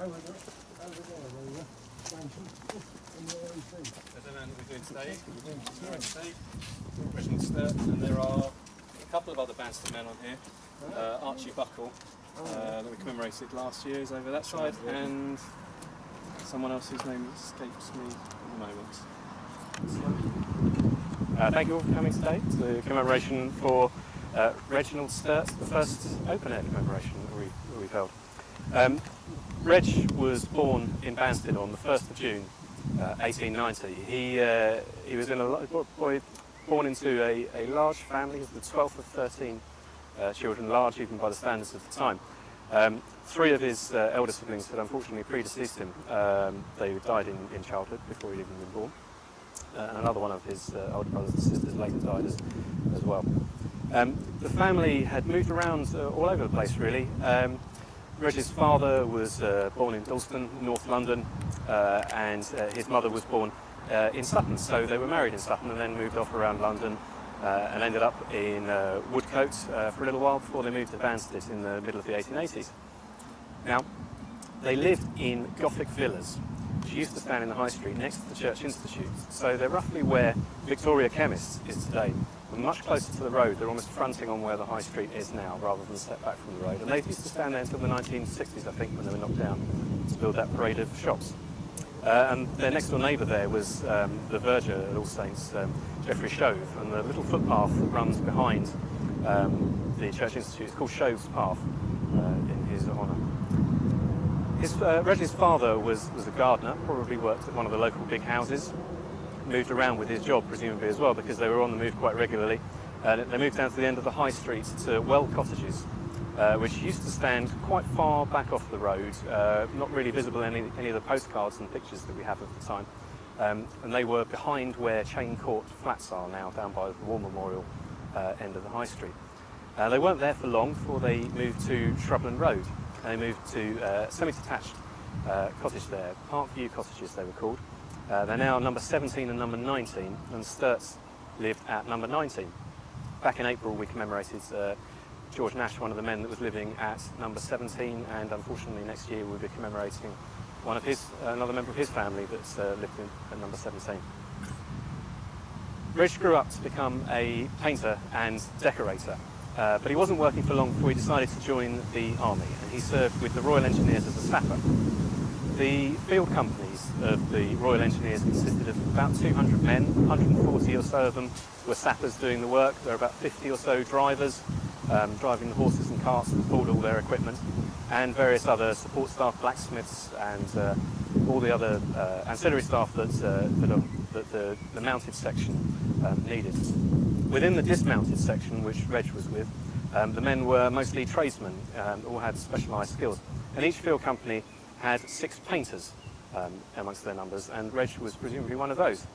Over there, there you go. There's a man that we're doing today, Reginald Sturt, and there are a couple of other Banstead men on here. Archie Buckle, that we commemorated last year, is over that side, and someone else whose name escapes me at the moment. Thank you all for coming today to the commemoration for Reginald Sturt, the first open-air commemoration that we've held. Reg was born in Banstead on the 1st of June 1890. He was born into a large family. He was the 12th of 13 children, large even by the standards of the time. Three of his elder siblings had unfortunately predeceased him. They died in childhood before he'd even been born. And another one of his older brothers and sisters later died as well. The family had moved around all over the place, really. Reg's father was born in Dalston, North London, and his mother was born in Sutton. So they were married in Sutton and then moved off around London and ended up in Woodcote for a little while before they moved to Banstead in the middle of the 1880s. Now, they lived in Gothic Villas, which used to stand in the High Street next to the Church Institute. So they're roughly where Victoria Chemists is today. They're much closer to the road. They're almost fronting on where the High Street is now, rather than step back from the road. And they used to stand there until the 1960s, I think, when they were knocked down to build that parade of shops. And their next door neighbour there was the verger at All Saints, Geoffrey Shove, and the little footpath that runs behind the Church Institute is called Shove's Path in his honour. Reggie's father was a gardener, probably worked at one of the local big houses, moved around with his job presumably as well because they were on the move quite regularly. They moved down to the end of the High Street to Well Cottages, which used to stand quite far back off the road, not really visible in any of the postcards and pictures that we have of the time. And they were behind where Cheyne Court flats are now, down by the War Memorial end of the High Street. They weren't there for long before they moved to Shrubland Road. They moved to semi-detached cottage there, Park View Cottages they were called. They're now number 17 and number 19, and Sturts lived at number 19. Back in April we commemorated George Nash, one of the men that was living at number 17, and unfortunately next year we'll be commemorating one of another member of his family that's lived at number 17. Reg grew up to become a painter and decorator. But he wasn't working for long before he decided to join the army, and he served with the Royal Engineers as a sapper. The field companies of the Royal Engineers consisted of about 200 men, 140 or so of them were sappers doing the work. There were about 50 or so drivers driving the horses and carts that pulled all their equipment, and various other support staff, blacksmiths, and all the other ancillary staff that the mounted section needed. Within the dismounted section, which Reg was with, the men were mostly tradesmen, all had specialised skills. And each field company had 6 painters amongst their numbers, and Reg was presumably one of those.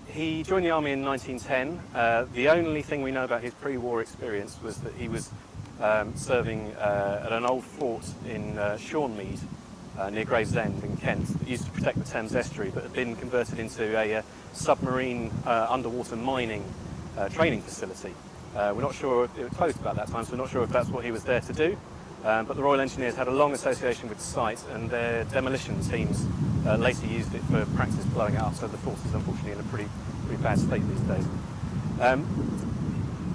He joined the army in 1910. The only thing we know about his pre-war experience was that he was serving at an old fort in Seanmead, near Gravesend in Kent, that used to protect the Thames estuary, but had been converted into a submarine underwater mining training facility. We're not sure, it was closed about that time, so we're not sure if that's what he was there to do. But the Royal Engineers had a long association with the site, and their demolition teams later used it for practice blowing it up, so the fort is unfortunately in a pretty bad state these days.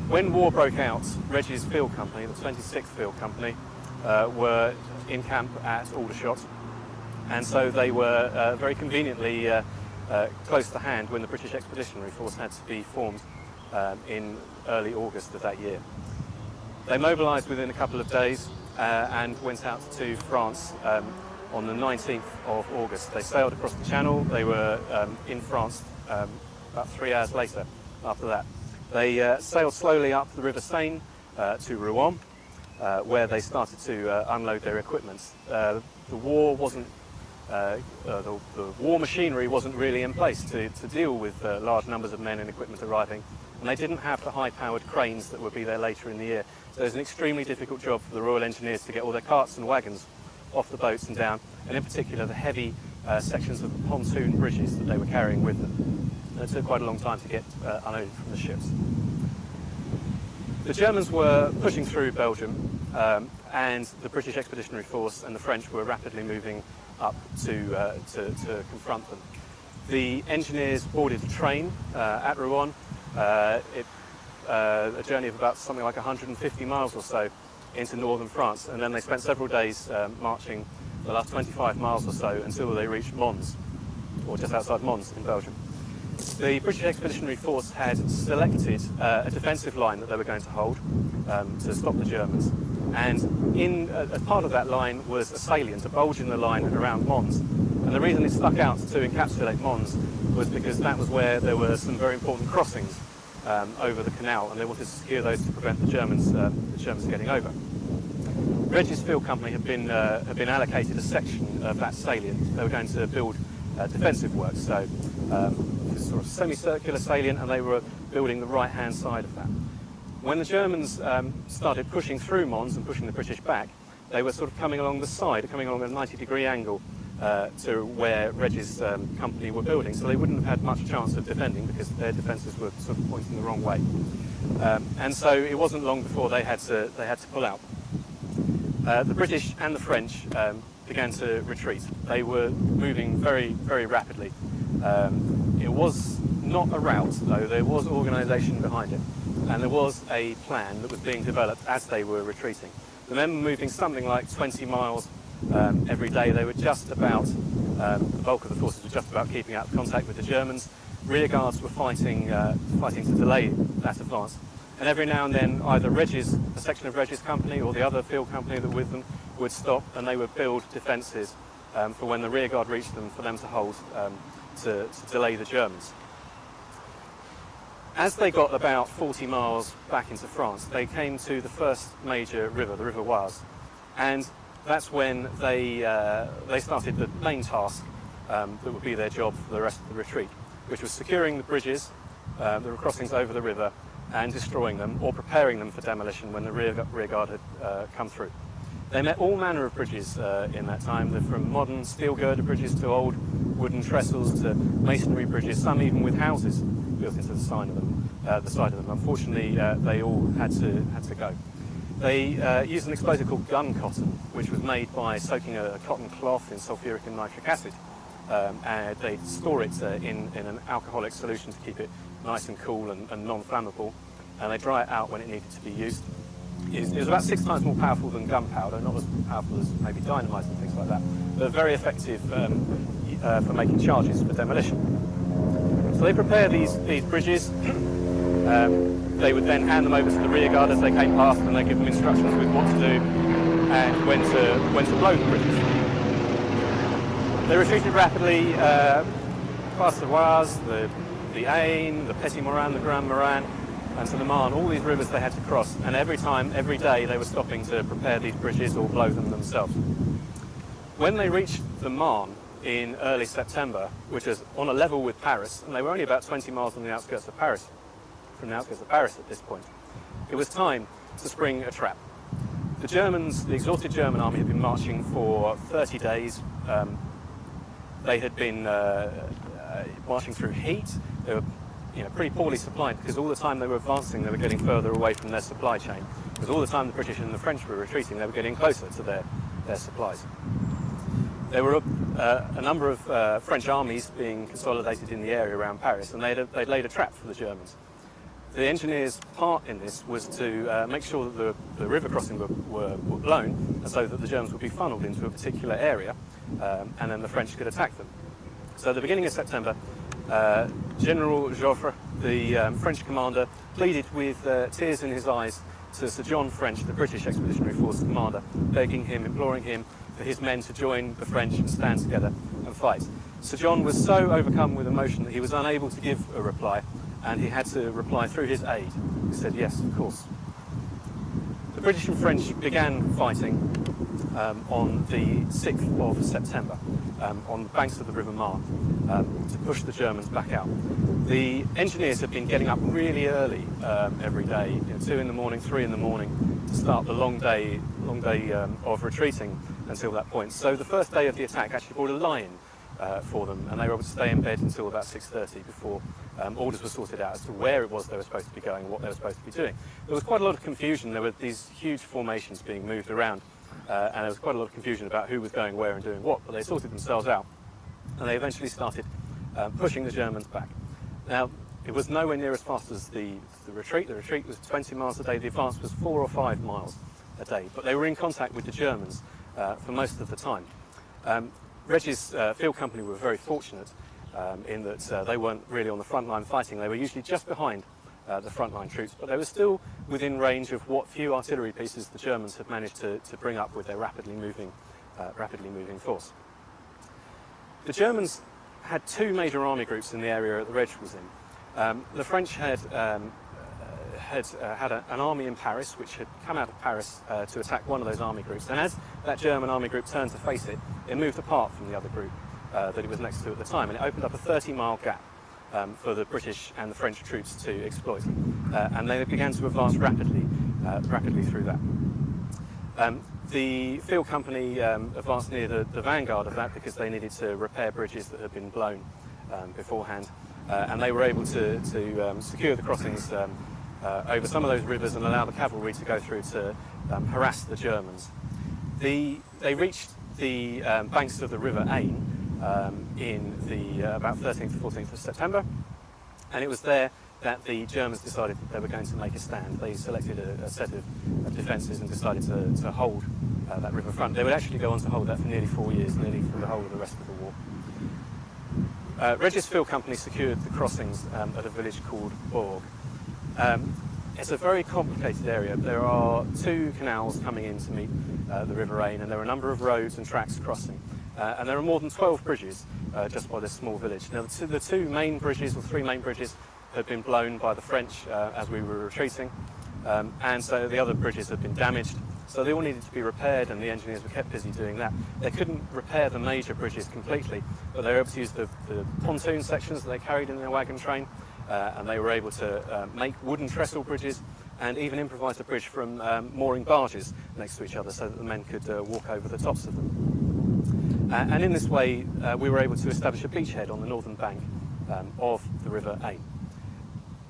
When war broke out, Reg's field company, the 26th Field Company, were in camp at Aldershot, and so they were very conveniently close to hand when the British Expeditionary Force had to be formed in early August of that year. They mobilised within a couple of days and went out to France on the 19th of August. They sailed across the Channel. They were in France about 3 hours later after that. They sailed slowly up the River Seine to Rouen, where they started to unload their equipment. The war machinery wasn't really in place to deal with large numbers of men and equipment arriving, and they didn't have the high-powered cranes that would be there later in the year. So it was an extremely difficult job for the Royal Engineers to get all their carts and wagons off the boats and down, and in particular the heavy sections of the pontoon bridges that they were carrying with them. And it took quite a long time to get unloaded from the ships. The Germans were pushing through Belgium, and the British Expeditionary Force and the French were rapidly moving up to confront them. The engineers boarded a train at Rouen, a journey of about something like 150 miles or so into northern France, and then they spent several days marching the last 25 miles or so until they reached Mons, or just outside Mons in Belgium. The British Expeditionary Force had selected a defensive line that they were going to hold to stop the Germans, and as part of that line was a salient, a bulge in the line around Mons. And the reason it stuck out to encapsulate Mons was because that was where there were some very important crossings over the canal, and they wanted to secure those to prevent the Germans getting over. Reginald Field Company had been allocated a section of that salient. They were going to build defensive works, so this sort of semicircular salient, and they were building the right-hand side of that. When the Germans started pushing through Mons and pushing the British back, they were sort of coming along the side, coming along at a 90-degree angle to where Reg's company were building, so they wouldn't have had much chance of defending because their defences were sort of pointing the wrong way. And so it wasn't long before they had to pull out. The British and the French began to retreat. They were moving very, very rapidly. It was not a rout, though. There was organisation behind it, and there was a plan that was being developed as they were retreating. The men were moving something like 20 miles every day. They were just about, the bulk of the forces were just about keeping out of contact with the Germans. Rear guards were fighting to delay that advance. And every now and then, either a section of Reg's company or the other field company that were with them would stop, and they would build defences for when the rear guard reached them, for them to hold to delay the Germans. As they got about 40 miles back into France, they came to the first major river, the River Oise, and that's when they started the main task that would be their job for the rest of the retreat, which was securing the bridges, the crossings over the river, and destroying them or preparing them for demolition when the rear guard had come through. They met all manner of bridges in that time, from modern steel girder bridges to old wooden trestles to masonry bridges, some even with houses built into the side of them. Unfortunately, they all had to go. They used an explosive called gun cotton, which was made by soaking a cotton cloth in sulfuric and nitric acid. And they'd store it in an alcoholic solution to keep it nice and cool and non-flammable, and they dry it out when it needed to be used. It was about 6 times more powerful than gunpowder, not as powerful as maybe dynamite and things like that, but very effective for making charges for demolition. So they prepare these bridges. They would then hand them over to the rear guard as they came past, and they give them instructions with what to do and when to blow the bridges. They retreated rapidly past the Oise, the Aisne, the Petit Morin, the Grand Morin, and to the Marne. All these rivers they had to cross, and every day they were stopping to prepare these bridges or blow them themselves. When they reached the Marne in early September, which was on a level with Paris, and they were only about 20 miles from the outskirts of Paris at this point, it was time to spring a trap. The exhausted German army had been marching for 30 days. They had been marching through heat. They were pretty poorly supplied, because all the time they were advancing, they were getting further away from their supply chain. Because all the time the British and the French were retreating, they were getting closer to their supplies. There were a number of French armies being consolidated in the area around Paris, and they'd laid a trap for the Germans. The engineers' part in this was to make sure that the river crossing were blown, and so that the Germans would be funneled into a particular area, and then the French could attack them. So at the beginning of September, General Joffre, the French commander, pleaded with tears in his eyes to Sir John French, the British Expeditionary Force commander, begging him, imploring him for his men to join the French and stand together and fight. Sir John was so overcome with emotion that he was unable to give a reply, and he had to reply through his aide, who said, "Yes, of course." The British and French began fighting on the 6th of September on the banks of the River Marne to push the Germans back out. The engineers had been getting up really early every day, 2 in the morning, 3 in the morning, to start the long day of retreating until that point. So the first day of the attack actually brought a lie-in for them, and they were able to stay in bed until about 6:30 before orders were sorted out as to where it was they were supposed to be going and what they were supposed to be doing. There was quite a lot of confusion. There were these huge formations being moved around, and there was quite a lot of confusion about who was going where and doing what, but they sorted themselves out, and they eventually started pushing the Germans back. Now, it was nowhere near as fast as the retreat. The retreat was 20 miles a day. The advance was 4 or 5 miles a day, but they were in contact with the Germans for most of the time. Reggie's field company were very fortunate in that they weren't really on the front line fighting. They were usually just behind the frontline troops, but they were still within range of what few artillery pieces the Germans had managed to bring up with their rapidly moving force. The Germans had 2 major army groups in the area that the Reg was in. The French had an army in Paris, which had come out of Paris to attack one of those army groups, and as that German army group turned to face it, it moved apart from the other group that it was next to at the time, and it opened up a 30-mile gap for the British and the French troops to exploit, and they began to advance rapidly through that. The field company advanced near the vanguard of that because they needed to repair bridges that had been blown beforehand, and they were able to secure the crossings over some of those rivers and allow the cavalry to go through to harass the Germans. They reached the banks of the River Ain in about 13th or 14th of September, and it was there that the Germans decided that they were going to make a stand. They selected a set of defences and decided to hold that riverfront. They would actually go on to hold that for nearly 4 years, nearly for the whole of the rest of the war. Reggie's Field Company secured the crossings at a village called Bourg. It's a very complicated area. There are 2 canals coming in to meet the River Ain, and there are a number of roads and tracks crossing. And there are more than 12 bridges just by this small village. Now, the 2 main bridges, or 3 main bridges, had been blown by the French as we were retreating, and so the other bridges had been damaged. So they all needed to be repaired, and the engineers were kept busy doing that. They couldn't repair the major bridges completely, but they were able to use the pontoon sections that they carried in their wagon train, and they were able to make wooden trestle bridges and even improvise a bridge from mooring barges next to each other so that the men could walk over the tops of them. And in this way, we were able to establish a beachhead on the northern bank of the River Ain.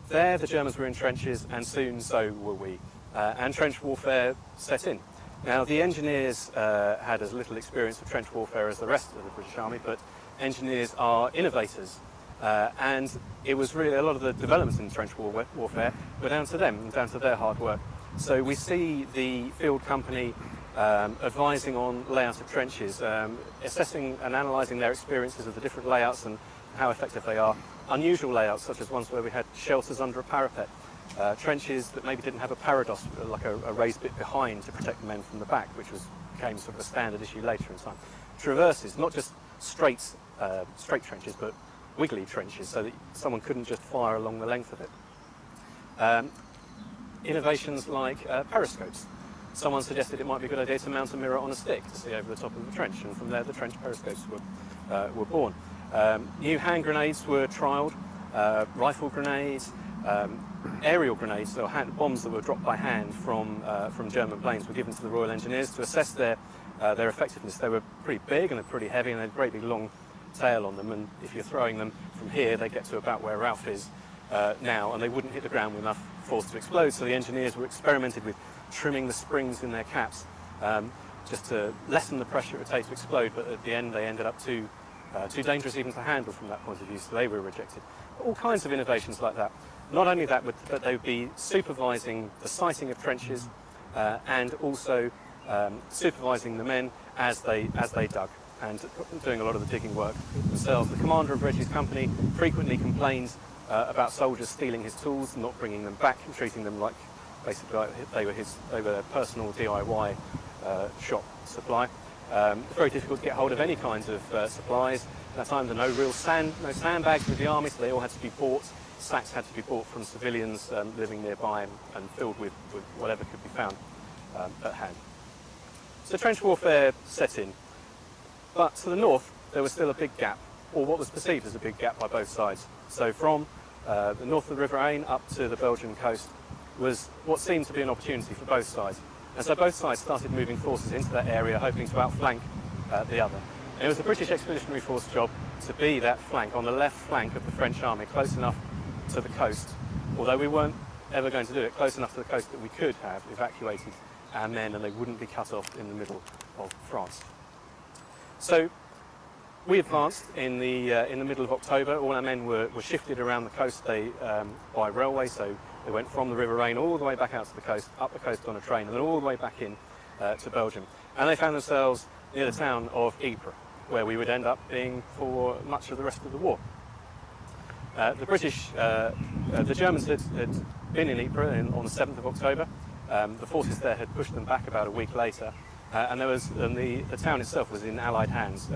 There, the Germans were in trenches, and soon so were we. And trench warfare set in. Now, the engineers had as little experience of trench warfare as the rest of the British Army, but engineers are innovators. And it was really a lot of the developments in trench warfare were down to them, and down to their hard work. So we see the field company advising on layout of trenches, assessing and analysing their experiences of the different layouts and how effective they are. Unusual layouts, such as ones where we had shelters under a parapet, trenches that maybe didn't have a parados, like a raised bit behind to protect the men from the back, which became sort of a standard issue later in time. Traverses, not just straight trenches, but wiggly trenches, so that someone couldn't just fire along the length of it. Innovations like periscopes. Someone suggested it might be a good idea to mount a mirror on a stick to see over the top of the trench, and from there the trench periscopes were born. New hand grenades were trialled, rifle grenades, aerial grenades, or bombs that were dropped by hand from German planes were given to the Royal Engineers to assess their effectiveness. They were pretty big and they're pretty heavy, and they had a great big long tail on them, and if you're throwing them from here, they get to about where Ralph is now, and they wouldn't hit the ground with enough force to explode. So the engineers were experimented with trimming the springs in their caps just to lessen the pressure it would take to explode, but at the end they ended up too dangerous even to handle from that point of view, so they were rejected. All kinds of innovations like that. Not only that, but they would be supervising the siting of trenches and also supervising the men as they dug, and doing a lot of the digging work themselves. The commander of Reggie's company frequently complained about soldiers stealing his tools and not bringing them back, and treating them like basically like they were their personal DIY shop supply. Very difficult to get hold of any kinds of supplies. At that time, there were no sandbags with the army, so they all had to be bought. Sacks had to be bought from civilians living nearby and filled with whatever could be found at hand. So trench warfare set in. But to the north, there was still a big gap, or what was perceived as a big gap by both sides. So from the north of the River Ain up to the Belgian coast was what seemed to be an opportunity for both sides. And so both sides started moving forces into that area, hoping to outflank the other. And it was the British Expeditionary Force job to be that flank, on the left flank of the French army, close enough to the coast, although we weren't ever going to do it, close enough to the coast that we could have evacuated our men and they wouldn't be cut off in the middle of France. So we advanced in the middle of October. All our men were shifted around the coast by railway, so they went from the River Rhine all the way back out to the coast, up the coast on a train, and then all the way back in to Belgium. And they found themselves near the town of Ypres, where we would end up being for much of the rest of the war. The Germans had been in Ypres on the 7th of October. The forces there had pushed them back about a week later, and the town itself was in Allied hands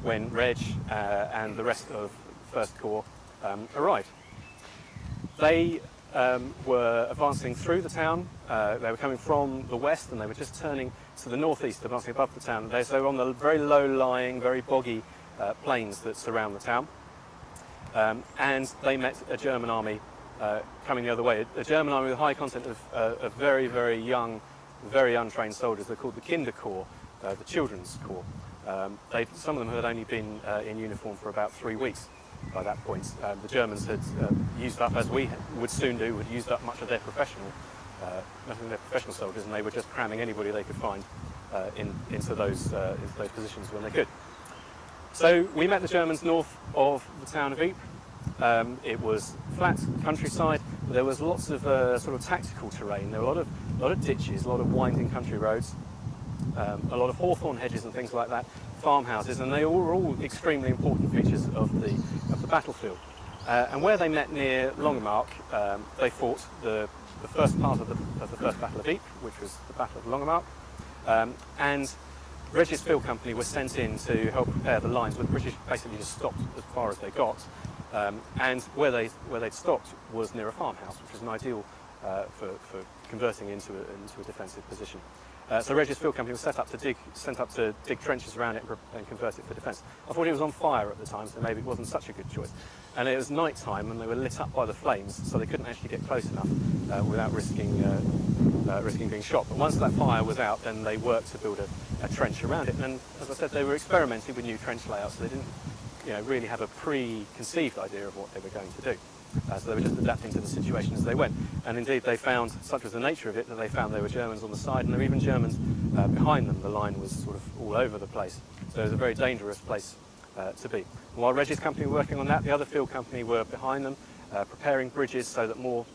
when Reg and the rest of 1st Corps arrived. They were advancing through the town. They were coming from the west and they were just turning to the northeast, advancing above the town. They were on the very low-lying, very boggy plains that surround the town. And they met a German army coming the other way. A German army with a high content of very, very young, very untrained soldiers. They're called the Kinder Corps, the Children's Corps. Some of them had only been in uniform for about 3 weeks by that point. The Germans had used up, as we would soon do, had used up much of their professional soldiers, and they were just cramming anybody they could find into those positions when they could. So we met the Germans north of the town of Ypres. It was flat countryside, but there was lots of sort of tactical terrain. There were a lot of ditches, a lot of winding country roads, a lot of hawthorn hedges and things like that, farmhouses, and they were all extremely important features of the battlefield. And where they met near Longemark, they fought the first part of the First Battle of Ypres, which was the Battle of Longemark, and Reginald Philip Company was sent in to help prepare the lines, but the British basically just stopped as far as they got. And where they'd stopped was near a farmhouse, which was an ideal for converting into a defensive position. So Reginald Philip Company was sent up to dig trenches around it and convert it for defence. I thought it was on fire at the time, so maybe it wasn't such a good choice. And it was night time, and they were lit up by the flames, so they couldn't actually get close enough without risking being shot. But once that fire was out, then they worked to build a trench around it. And as I said, they were experimenting with new trench layouts, so they didn't really have a preconceived idea of what they were going to do. So they were just adapting to the situation as they went. And indeed they found, such was the nature of it, that they found there were Germans on the side and there were even Germans behind them. The line was sort of all over the place. So it was a very dangerous place to be. And while Reggie's company were working on that, the other field company were behind them, preparing bridges so that more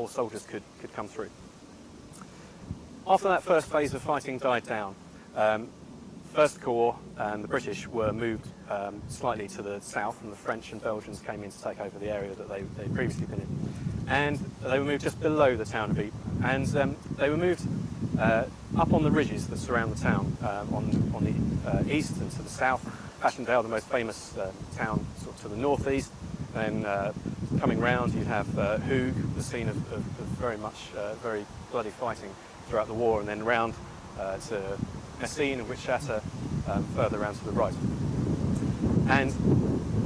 soldiers could come through. After that first phase of fighting died down, First Corps and the British were moved slightly to the south, and the French and Belgians came in to take over the area that they'd previously been in. And they were moved just below the town of Ypres, and they were moved up on the ridges that surround the town, on the east and to the south. Passchendaele, the most famous town, sort of to the northeast. Then coming round, you'd have Hoog, the scene of very bloody fighting throughout the war, and then round to Messines and Whitchatter, further around to the right. And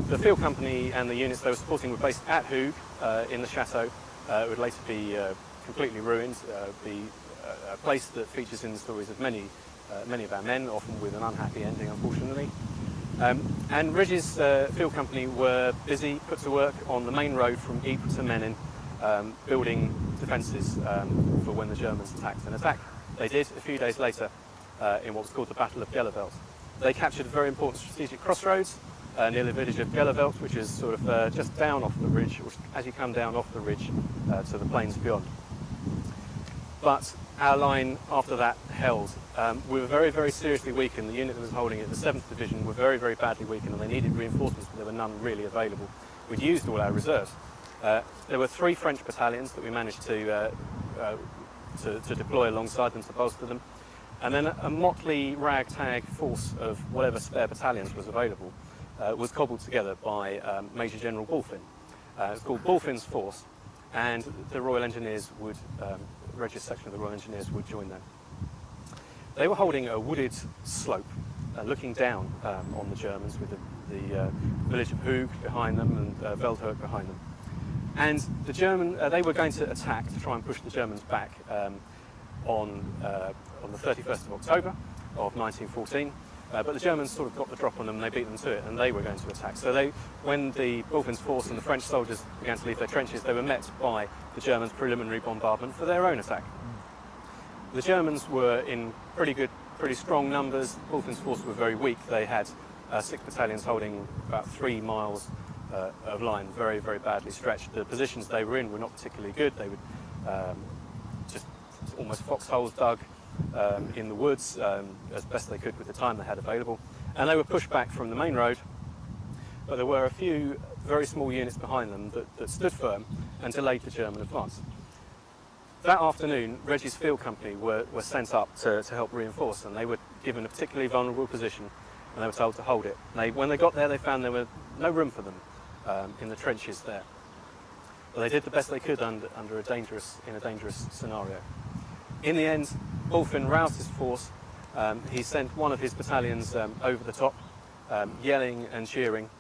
the field company and the units they were supporting were based at Hoog in the chateau. It would later be completely ruined, be a place that features in the stories of many of our men, often with an unhappy ending, unfortunately. And Reggie's field company were busy, put to work on the main road from Ypres to Menin, building defences for when the Germans attacked. And attack they did a few days later in what was called the Battle of Gelleveld. They captured a very important strategic crossroads near the village of Gelleveld, which is sort of just down off the ridge, as you come down off the ridge to the plains beyond. But our line after that held. We were very, very seriously weakened. The unit that was holding it, the 7th Division, were very, very badly weakened, and they needed reinforcements, but there were none really available. We'd used all our reserves. There were 3 French battalions that we managed to deploy alongside them to bolster them. And then a motley ragtag force of whatever spare battalions was available was cobbled together by Major General Bulfin. It's called Bulfin's Force, and the Royal Engineers would, Reggie's section of the Royal Engineers would join them. They were holding a wooded slope, looking down on the Germans, with the village of Hoog behind them and Veldhoek behind them. And they were going to attack to try and push the Germans back on the 31st of October of 1914. But the Germans sort of got the drop on them, and they beat them to it, and they were going to attack. So when the Bulfin's force and the French soldiers began to leave their trenches, they were met by the Germans' preliminary bombardment for their own attack. The Germans were in pretty strong numbers. Bulfin's force were very weak. They had 6 battalions holding about 3 miles of line, very, very badly stretched. The positions they were in were not particularly good. They would just almost foxholes dug in the woods as best they could with the time they had available. And they were pushed back from the main road, but there were a few very small units behind them that stood firm and delayed the German advance. That afternoon, Reggie's field company were sent up to help reinforce, and they were given a particularly vulnerable position, and they were told to hold it. When they got there, they found there was no room for them in the trenches there. But they did the best they could in a dangerous scenario. In the end, Bulfin roused his force. He sent one of his battalions over the top, yelling and cheering.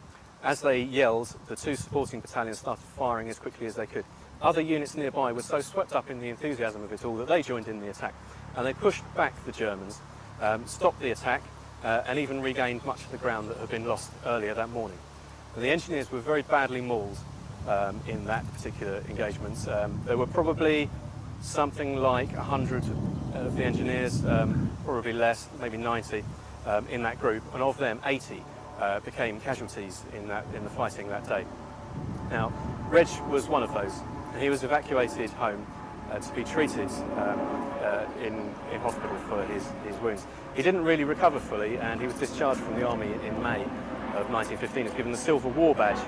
As they yelled, the 2 supporting battalions started firing as quickly as they could. Other units nearby were so swept up in the enthusiasm of it all that they joined in the attack, and they pushed back the Germans, stopped the attack, and even regained much of the ground that had been lost earlier that morning. And the engineers were very badly mauled in that particular engagement. There were probably something like 100 of the engineers, probably less, maybe 90 in that group, and of them 80 became casualties in the fighting that day. Now, Reg was one of those, and he was evacuated home to be treated in hospital for his wounds. He didn't really recover fully, and he was discharged from the army in May of 1915. He was given the Silver War Badge,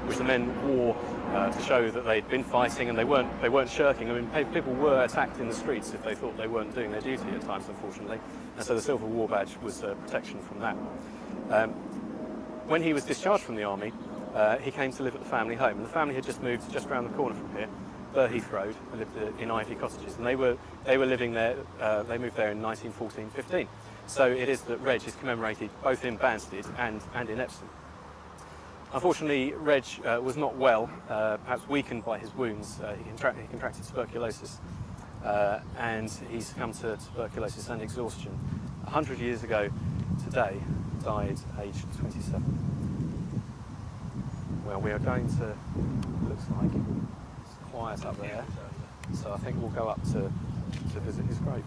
which the men wore to show that they'd been fighting and they weren't shirking. I mean, people were attacked in the streets if they thought they weren't doing their duty at times, unfortunately, and so the Silver War Badge was protection from that. When he was discharged from the army, he came to live at the family home, and the family had just moved just around the corner from here, Heath Road, and lived in Ivy Cottages, and they were living there. They moved there in 1914-15. So it is that Reg is commemorated both in Banstead and in Epsom. Unfortunately, Reg was not well, perhaps weakened by his wounds. He contracted tuberculosis, and he succumbed to tuberculosis and exhaustion. 100 years ago today, died aged 27. Well, we are going to, looks like it's quiet up there, so I think we'll go up to visit his grave.